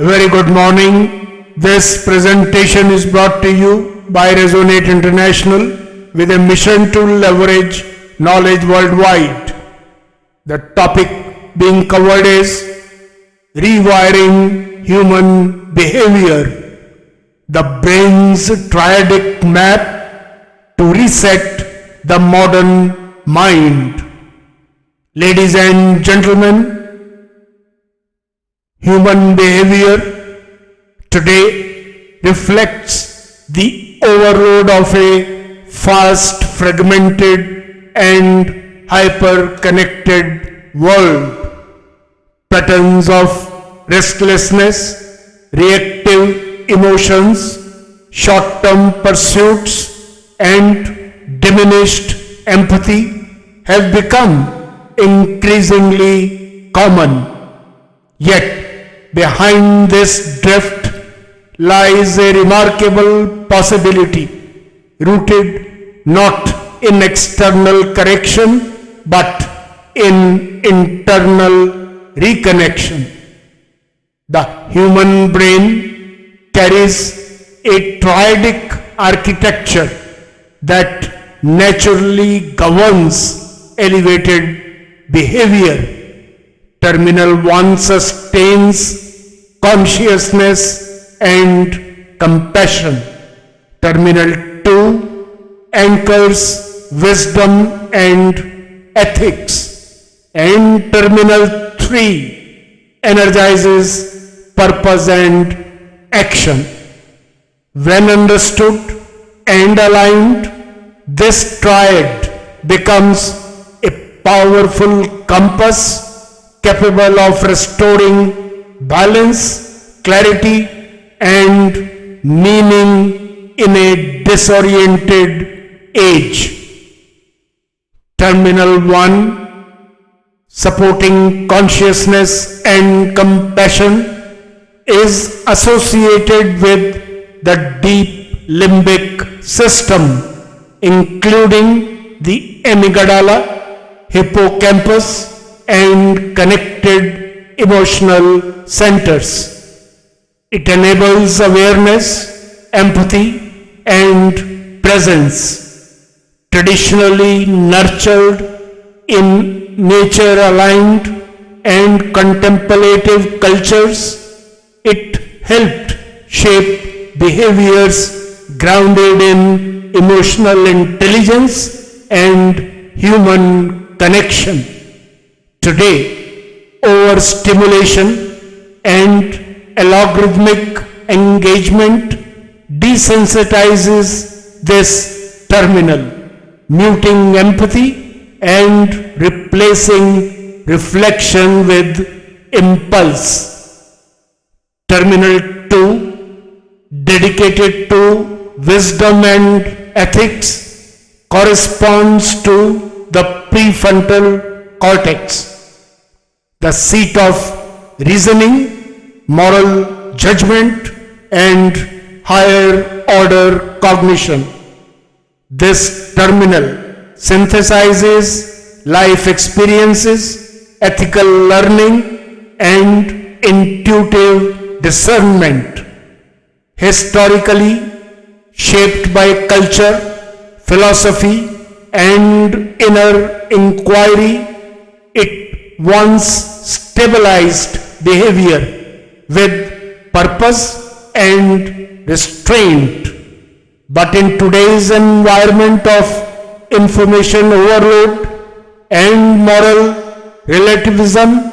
A very good morning. This presentation is brought to you by Resonate International with a mission to leverage knowledge worldwide. The topic being covered is rewiring human behavior, the brain's triadic map to reset the modern mind. Ladies and gentlemen, human behavior today reflects the overload of a fast, fragmented and hyper-connected world. Patterns of restlessness, reactive emotions, short-term pursuits and diminished empathy have become increasingly common. Yet, behind this drift lies a remarkable possibility, rooted not in external correction but in internal reconnection. The human brain carries a triadic architecture that naturally governs elevated behavior. Terminal 1 sustains consciousness and compassion. Terminal 2 anchors wisdom and ethics. And Terminal 3 energizes purpose and action. When understood and aligned, this triad becomes a powerful compass capable of restoring balance, clarity, and meaning in a disoriented age. Terminal 1, supporting consciousness and compassion, is associated with the deep limbic system, including the amygdala, hippocampus, and connected emotional centers. It enables awareness, empathy, and presence. Traditionally nurtured in nature-aligned and contemplative cultures, it helped shape behaviors grounded in emotional intelligence and human connection. Today, overstimulation and algorithmic engagement desensitizes this terminal, muting empathy and replacing reflection with impulse. Terminal 2, dedicated to wisdom and ethics, corresponds to the prefrontal cortex, the seat of reasoning, moral judgment, and higher order cognition. This terminal synthesizes life experiences, ethical learning, and intuitive discernment. Historically shaped by culture, philosophy, and inner inquiry, it once stabilized behavior with purpose and restraint. But in today's environment of information overload and moral relativism,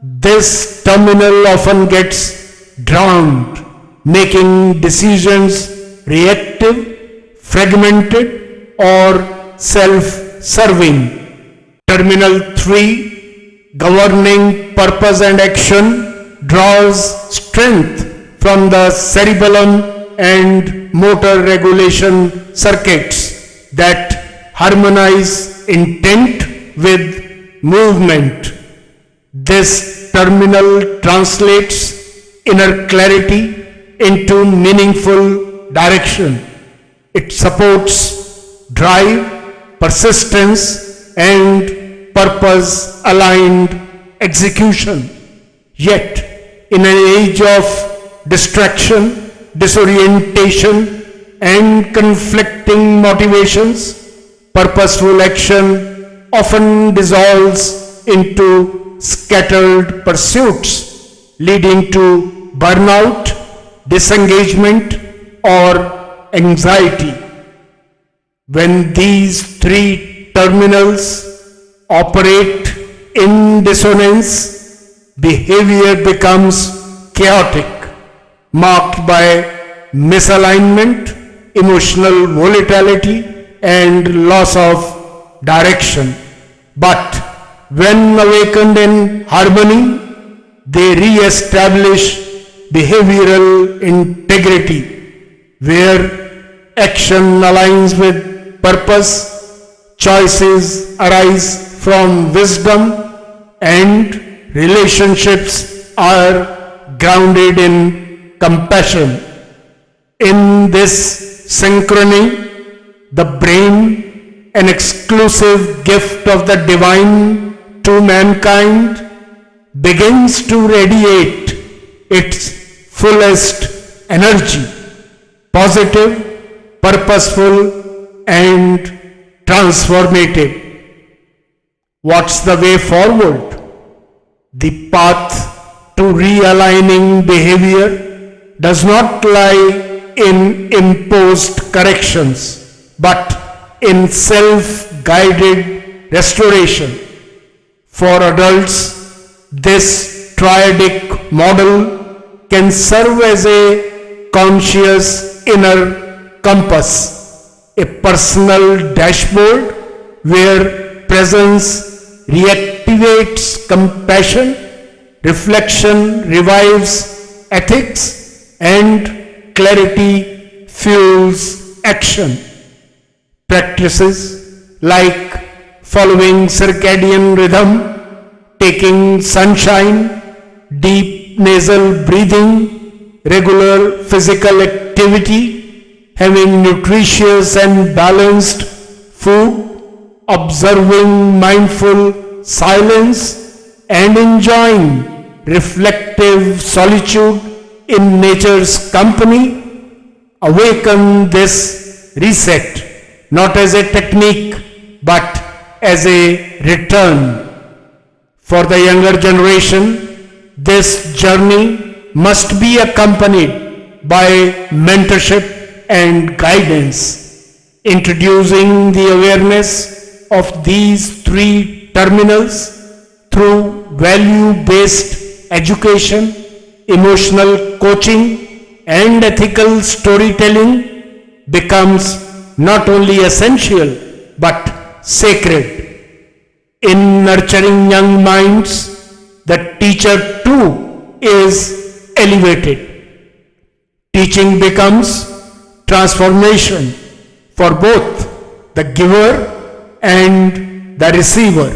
this terminal often gets drowned, making decisions reactive, fragmented, or self-serving. Terminal 3, governing purpose and action, draws strength from the cerebellum and motor regulation circuits that harmonize intent with movement. This terminal translates inner clarity into meaningful direction. It supports drive, persistence, and purpose-aligned execution. Yet, in an age of distraction, disorientation, and conflicting motivations, purposeful action often dissolves into scattered pursuits, leading to burnout, disengagement, or anxiety. When these three terminals operate in dissonance, behavior becomes chaotic, marked by misalignment, emotional volatility, and loss of direction. But when awakened in harmony, they re-establish behavioral integrity, where action aligns with purpose, choices arise from wisdom, and relationships are grounded in compassion. In this synchrony, the brain, an exclusive gift of the divine to mankind, begins to radiate its fullest energy, positive, purposeful, and transformative. What's the way forward? The path to realigning behavior does not lie in imposed corrections, but in self-guided restoration. For adults, this triadic model can serve as a conscious inner compass, a personal dashboard where presence reactivates compassion, reflection revives ethics, and clarity fuels action. Practices like following circadian rhythm, taking sunshine, deep nasal breathing, regular physical activity, having nutritious and balanced food, observing mindful silence, and enjoying reflective solitude in nature's company, awaken this reset not as a technique but as a return. For the younger generation, this journey must be accompanied by mentorship and guidance, introducing the awareness of these three terminals through value-based education, emotional coaching, and ethical storytelling becomes not only essential but sacred. In nurturing young minds, the teacher too is elevated. Teaching becomes transformation for both the giver and the receiver.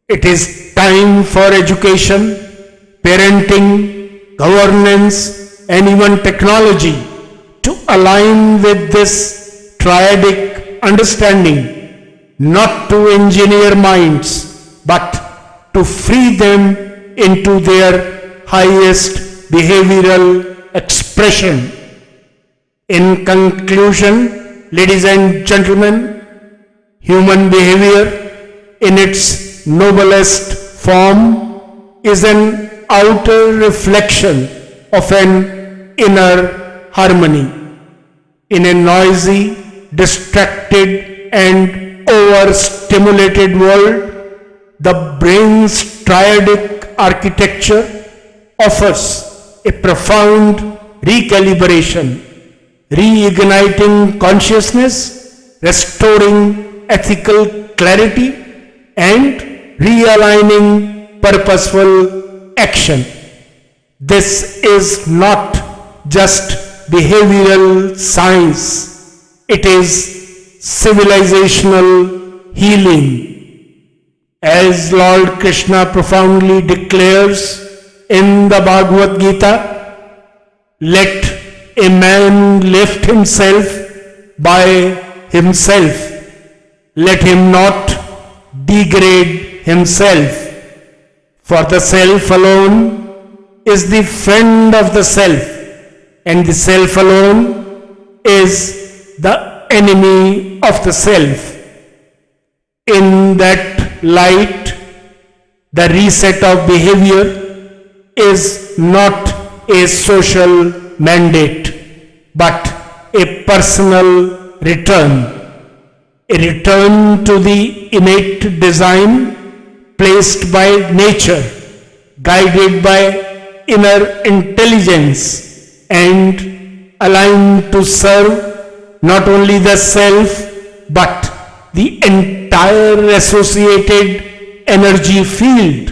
It is time for education, parenting, governance, and even technology to align with this triadic understanding, not to engineer minds, but to free them into their highest behavioral expression. In conclusion, ladies and gentlemen, human behavior in its noblest form is an outer reflection of an inner harmony. In a noisy, distracted, and overstimulated world, the brain's triadic architecture offers a profound recalibration, reigniting consciousness, restoring ethical clarity, and realigning purposeful action. This is not just behavioral science, it is civilizational healing. As Lord Krishna profoundly declares in the Bhagavad Gita, let a man lift himself by himself. Let him not degrade himself. For the self alone is the friend of the self, and the self alone is the enemy of the self. In that light, the reset of behavior is not a social mandate, but a personal return. A return to the innate design placed by nature, guided by inner intelligence, and aligned to serve not only the self but the entire associated energy field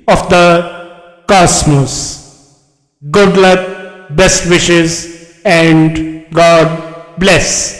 of the cosmos. Good luck, best wishes, and God bless.